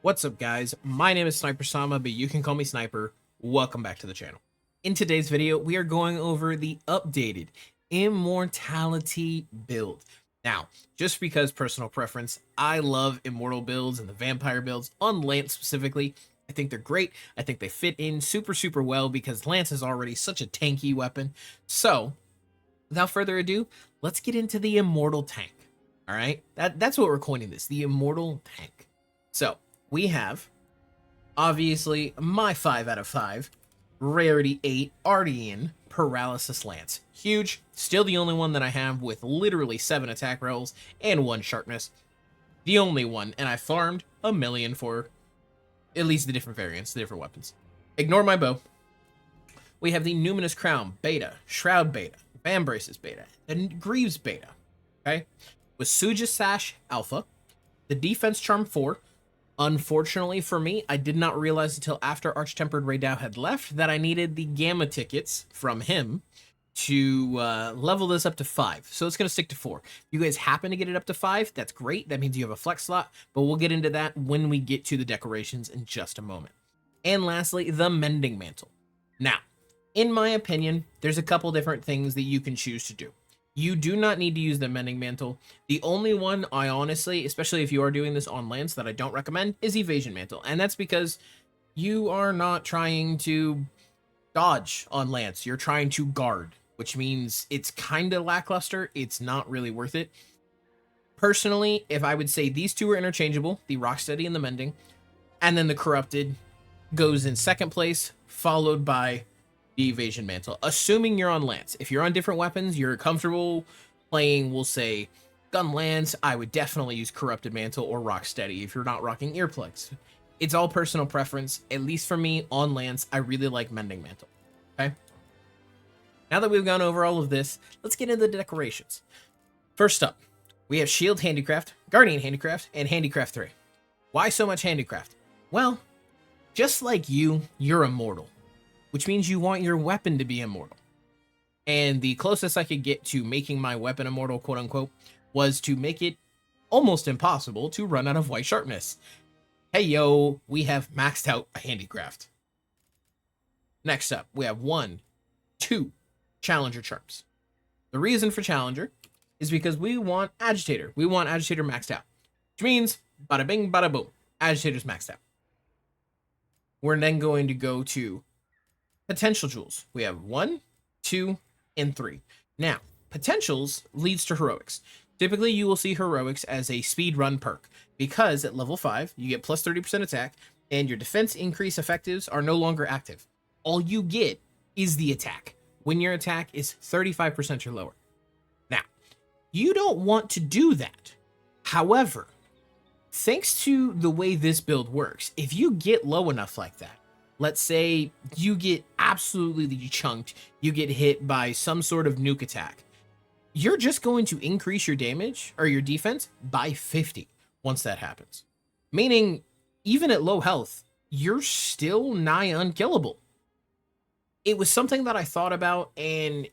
What's up, guys? My name is SnyperSama, but you can call me Sniper. Welcome back to the channel. In today's video, we are going over the updated Immortality build. Now, just because personal preference, I love Immortal builds and the Vampire builds on Lance specifically. I think they're great. I think they fit in super well because Lance is already such a tanky weapon. So, without further ado, let's get into the Immortal tank. All right, that's what we're coining this, the Immortal tank. So, we have, obviously, my 5 out of 5, rarity 8, Ardean, Paralysis Lance. Huge, still the only one that I have with literally 7 attack rolls and 1 sharpness. The only one, and I farmed a million for at least the different variants, the different weapons. Ignore my bow. We have the Numinous Crown Beta, Shroud Beta, Vambraces Beta, and Greaves Beta. Okay? With Suja Sash Alpha, the Defense Charm 4. Unfortunately for me, I did not realize until after Arch-Tempered Raydao had left that I needed the Gamma tickets from him to level this up to 5. So it's going to stick to 4. If you guys happen to get it up to 5, that's great. That means you have a flex slot, but we'll get into that when we get to the decorations in just a moment. And lastly, the Mending Mantle. Now, in my opinion, there's a couple different things that you can choose to do. You do not need to use the Mending Mantle. The only one I honestly, especially if you are doing this on Lance, that I don't recommend is Evasion Mantle. And that's because you are not trying to dodge on Lance. You're trying to guard, which means it's kind of lackluster. It's not really worth it. Personally, if I would say these two are interchangeable, the Rocksteady and the Mending, and then the Corrupted goes in second place, followed by the Evasion Mantle, assuming you're on Lance. If you're on different weapons, you're comfortable playing, we'll say, Gun Lance, I would definitely use Corrupted Mantle or Rocksteady if you're not rocking earplugs. It's all personal preference. At least for me, on Lance, I really like Mending Mantle. Okay? Now that we've gone over all of this, let's get into the decorations. First up, we have Shield Handicraft, Guardian Handicraft, and Handicraft 3. Why so much Handicraft? Well, just like you're immortal, which means you want your weapon to be immortal. And the closest I could get to making my weapon immortal, quote unquote, was to make it almost impossible to run out of white sharpness. Hey yo, we have maxed out Handicraft. Next up, we have 1, 2 Challenger Charms. The reason for Challenger is because we want Agitator. We want Agitator maxed out. Which means, bada bing, bada boom, Agitator's maxed out. We're then going to go to Potential Jewels. We have 1, 2, and 3. Now, Potentials leads to Heroics. Typically, you will see Heroics as a speed run perk, because at level 5, you get plus 30% attack, and your defense increase effectives are no longer active. All you get is the attack, when your attack is 35% or lower. Now, you don't want to do that. However, thanks to the way this build works, if you get low enough like that, let's say you get absolutely chunked, you get hit by some sort of nuke attack, you're just going to increase your damage or your defense by 50 once that happens. Meaning, even at low health, you're still nigh unkillable. It was something that I thought about, and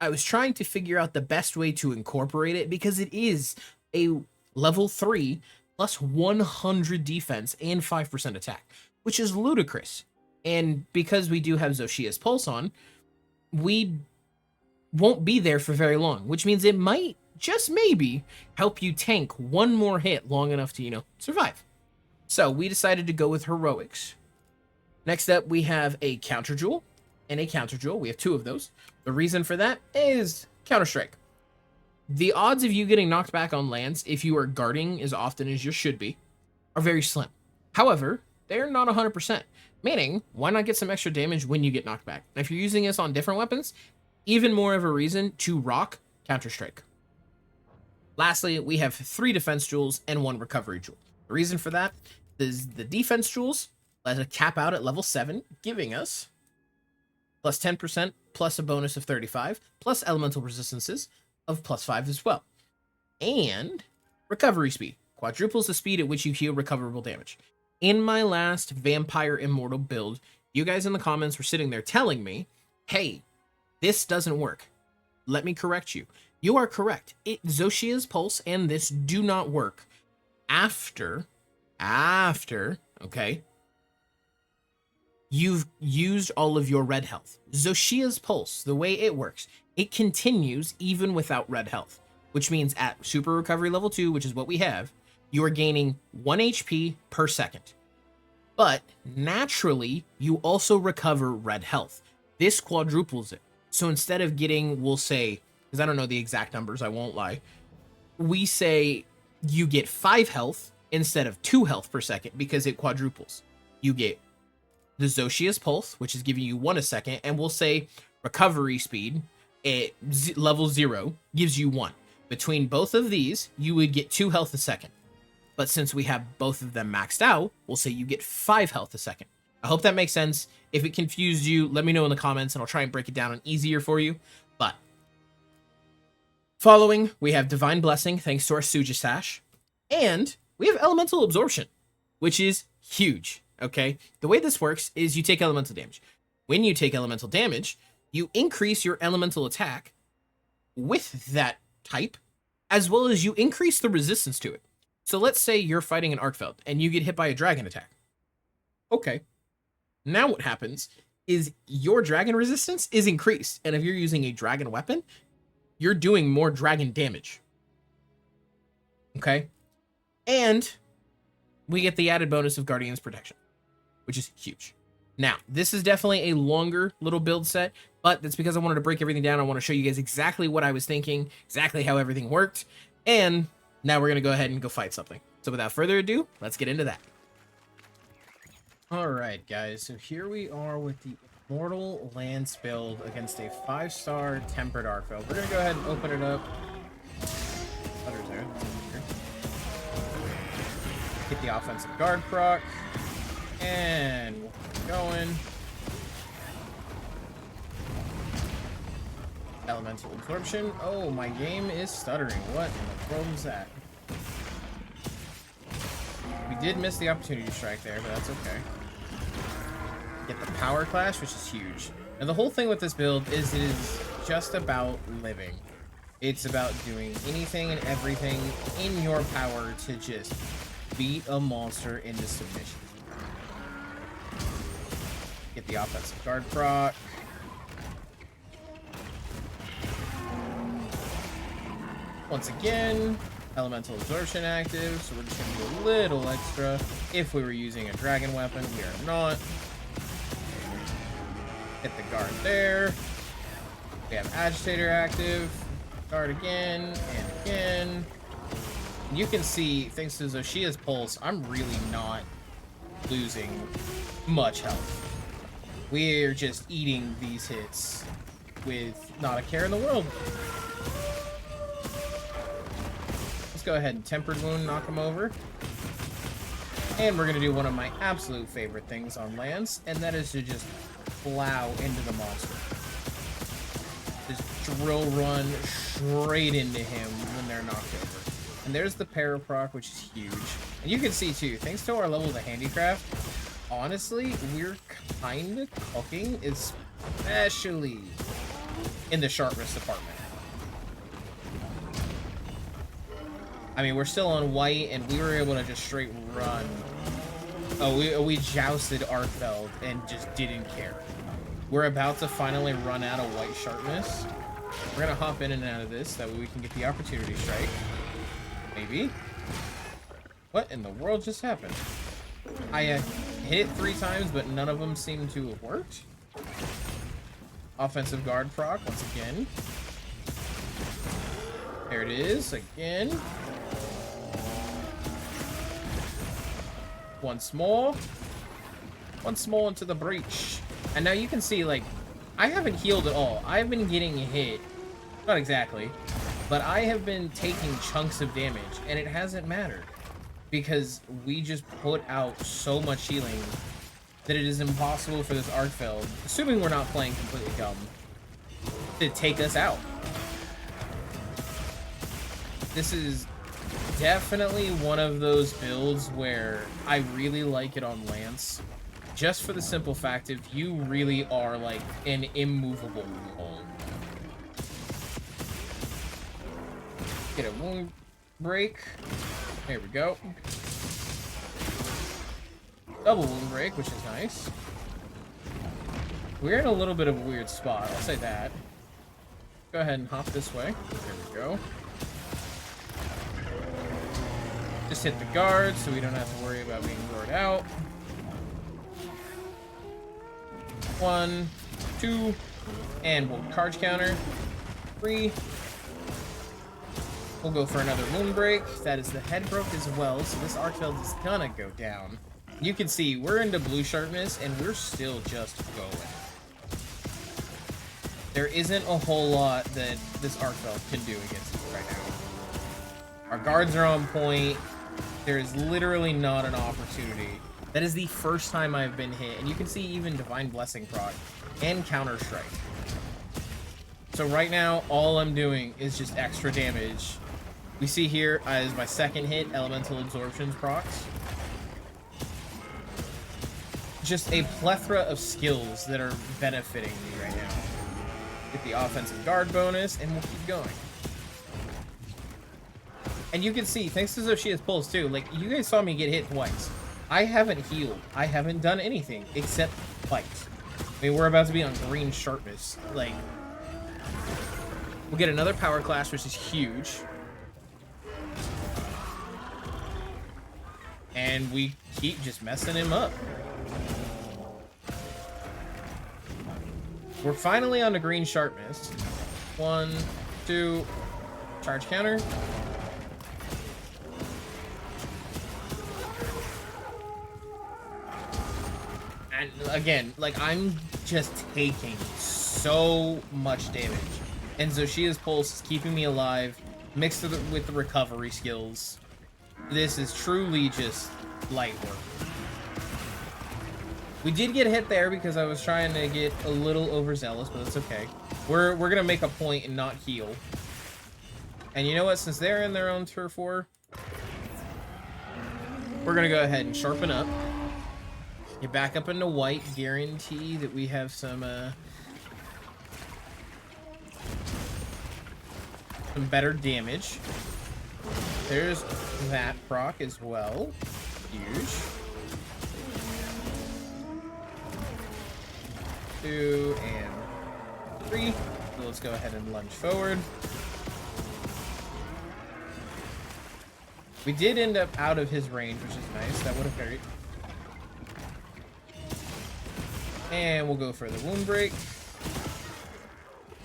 I was trying to figure out the best way to incorporate it, because it is a level 3 plus 100 defense and 5% attack, which is ludicrous. And because we do have Zoh Shia's Pulse on, we won't be there for very long, which means it might, just maybe, help you tank one more hit long enough to, survive. So we decided to go with Heroics. Next up, we have a Counter Jewel and a Counter Jewel. We have 2 of those. The reason for that is Counter-Strike. The odds of you getting knocked back on Lance, if you are guarding as often as you should be, are very slim. However, they're not 100%. Meaning, why not get some extra damage when you get knocked back? And if you're using this on different weapons, even more of a reason to rock Counter-Strike. Lastly, we have 3 defense jewels and 1 recovery jewel. The reason for that is the defense jewels let a cap out at level 7, giving us plus 10% plus a bonus of 35, plus elemental resistances of plus 5 as well. And recovery speed quadruples the speed at which you heal recoverable damage. In my last Vampire Immortal build, you guys in the comments were sitting there telling me, hey, this doesn't work. Let me correct you. You are correct. Zoh Shia's Pulse and this do not work after after, okay, you've used all of your red health. Zoh Shia's pulse, the way it works, it continues even without red health, which means at super recovery level 2, which is what we have, you are gaining 1 HP per second. But naturally, you also recover red health. This quadruples it. So instead of getting, we'll say, because I don't know the exact numbers, I won't lie, we say you get 5 health instead of 2 health per second because it quadruples. You get the Zoh Shia's pulse, which is giving you 1 a second, and we'll say recovery speed at level 0 gives you 1. Between both of these, you would get 2 health a second. But since we have both of them maxed out, we'll say you get 5 health a second. I hope that makes sense. If it confused you, let me know in the comments and I'll try and break it down and easier for you. But following, we have Divine Blessing, thanks to our Suja Sash. And we have Elemental Absorption, which is huge, okay? The way this works is you take elemental damage. When you take elemental damage, you increase your elemental attack with that type, as well as you increase the resistance to it. So let's say you're fighting an Arkfeld and you get hit by a dragon attack. Okay. Now what happens is your dragon resistance is increased. And if you're using a dragon weapon, you're doing more dragon damage. Okay. And we get the added bonus of Guardian's Protection, which is huge. Now, this is definitely a longer little build set, but that's because I wanted to break everything down. I want to show you guys exactly what I was thinking, exactly how everything worked. And now we're going to go ahead and go fight something. So without further ado, let's get into that. All right, guys. So here we are with the Immortal Lance build against a 5-star Tempered Arkfeld. We're going to go ahead and open it up. Others there. Get the offensive guard proc. And we'll keep going. Elemental Absorption. Oh, my game is stuttering. What in the world is that? We did miss the opportunity strike there, but that's okay. Get the Power Clash, which is huge. And the whole thing with this build is it is just about living. It's about doing anything and everything in your power to just beat a monster into submission. Get the offensive guard proc. Once again, elemental absorption active, so we're just going to do a little extra. If we were using a dragon weapon, we are not. Hit the guard there. We have agitator active. Guard again and again. And you can see, thanks to Zoh Shia's pulse, I'm really not losing much health. We're just eating these hits with not a care in the world. Let's go ahead and Tempered Wound, knock him over. And we're going to do one of my absolute favorite things on Lance, and that is to just plow into the monster. Just drill run straight into him when they're knocked over. And there's the para proc, which is huge. And you can see too, thanks to our level of the handicraft, honestly, we're kind of cooking, especially in the sharpness department. I mean, we're still on white, and we were able to just straight run. Oh, we jousted Arkfeld and just didn't care. We're about to finally run out of white sharpness. We're gonna hop in and out of this, that way we can get the opportunity strike. Maybe. What in the world just happened? I hit it 3 times, but none of them seem to have worked. Offensive guard proc once again. There it is again. Once more into the breach. And now you can see, like, I haven't healed at all. I've been getting hit. Not exactly. But I have been taking chunks of damage, and it hasn't mattered. Because we just put out so much healing that it is impossible for this Arkfeld, assuming we're not playing completely dumb, to take us out. This is definitely one of those builds where I really like it on Lance, just for the simple fact of you really are like an immovable wall. Get a wound break. There we go. Double wound break, which is nice. We're in a little bit of a weird spot, I'll say that. Go ahead and hop this way. There we go. Just hit the guard so we don't have to worry about being lured out. 1, 2, and we'll charge counter. 3. We'll go for another wound break. That is the head broke as well, so this Archfield is gonna go down. You can see we're into blue sharpness and we're still just going. There isn't a whole lot that this Archfield can do against us right now. Our guards are on point. There is literally not an opportunity. That is the first time I've been hit, and you can see even Divine Blessing proc and Counter Strike. So right now, all I'm doing is just extra damage. We see here as my second hit, Elemental Absorptions procs. Just a plethora of skills that are benefiting me right now. Get the offensive guard bonus, and we'll keep going. And you can see, thanks to Zoh Shia's pulls too, like, you guys saw me get hit twice. I haven't healed. I haven't done anything except fight. I mean, we're about to be on green sharpness. Like, we'll get another power clash, which is huge. And we keep just messing him up. We're finally on the green sharpness. 1, 2, charge counter. And again, like, I'm just taking so much damage. And Zoh Shia's pulse is keeping me alive, mixed with the recovery skills. This is truly just light work. We did get hit there because I was trying to get a little overzealous, but it's okay. We're gonna make a point and not heal. And you know what? Since they're in their own turf war, we're gonna go ahead and sharpen up. Get back up into white. Guarantee that we have some better damage. There's that proc as well. Huge. 2 and 3. So let's go ahead and lunge forward. We did end up out of his range, which is nice. That would have hurt. And we'll go for the wound break.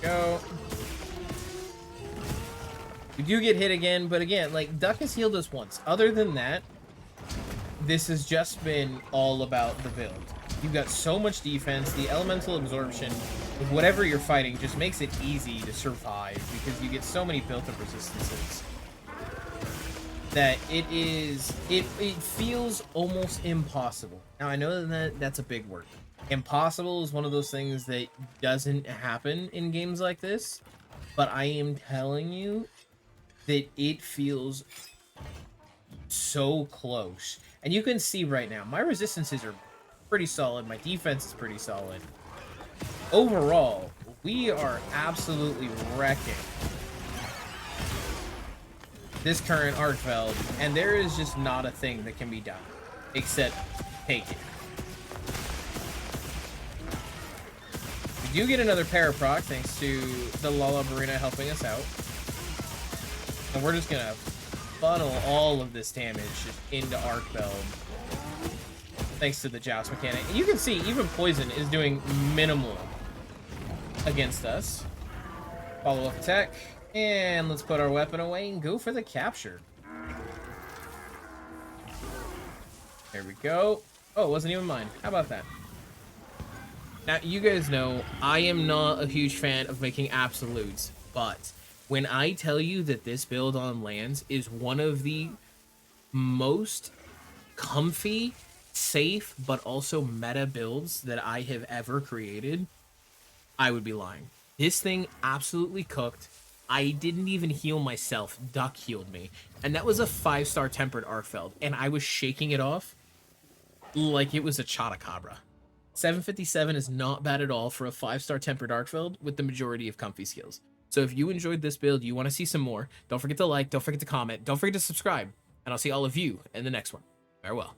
Go. We do get hit again, but again, like, Duck has healed us once. Other than that, this has just been all about the build. You've got so much defense. The elemental absorption with whatever you're fighting just makes it easy to survive because you get so many built-up resistances that it feels almost impossible. Now, I know that that's a big word. Impossible is one of those things that doesn't happen in games like this, but I am telling you that it feels so close. And you can see right now, my resistances are pretty solid. My defense is pretty solid. Overall, we are absolutely wrecking this current Archfield, and there is just not a thing that can be done except take it. We do get another paraproc thanks to the Lullabarina helping us out. And we're just gonna funnel all of this damage just into Archfield thanks to the Joust mechanic. And you can see even Poison is doing minimal against us. Follow-up attack. And let's put our weapon away and go for the capture. There we go. Oh, it wasn't even mine. How about that? Now, you guys know I am not a huge fan of making absolutes, but when I tell you that this build on lands is one of the most comfy, safe, but also meta builds that I have ever created, I would be lying. This thing absolutely cooked. I didn't even heal myself. Duck healed me. And that was a 5-star tempered Archfield, and I was shaking it off like it was a Chotacabra. 757 is not bad at all for a 5-star tempered Archfield with the majority of comfy skills. So if you enjoyed this build, you want to see some more, don't forget to like, don't forget to comment, don't forget to subscribe, and I'll see all of you in the next one. Farewell.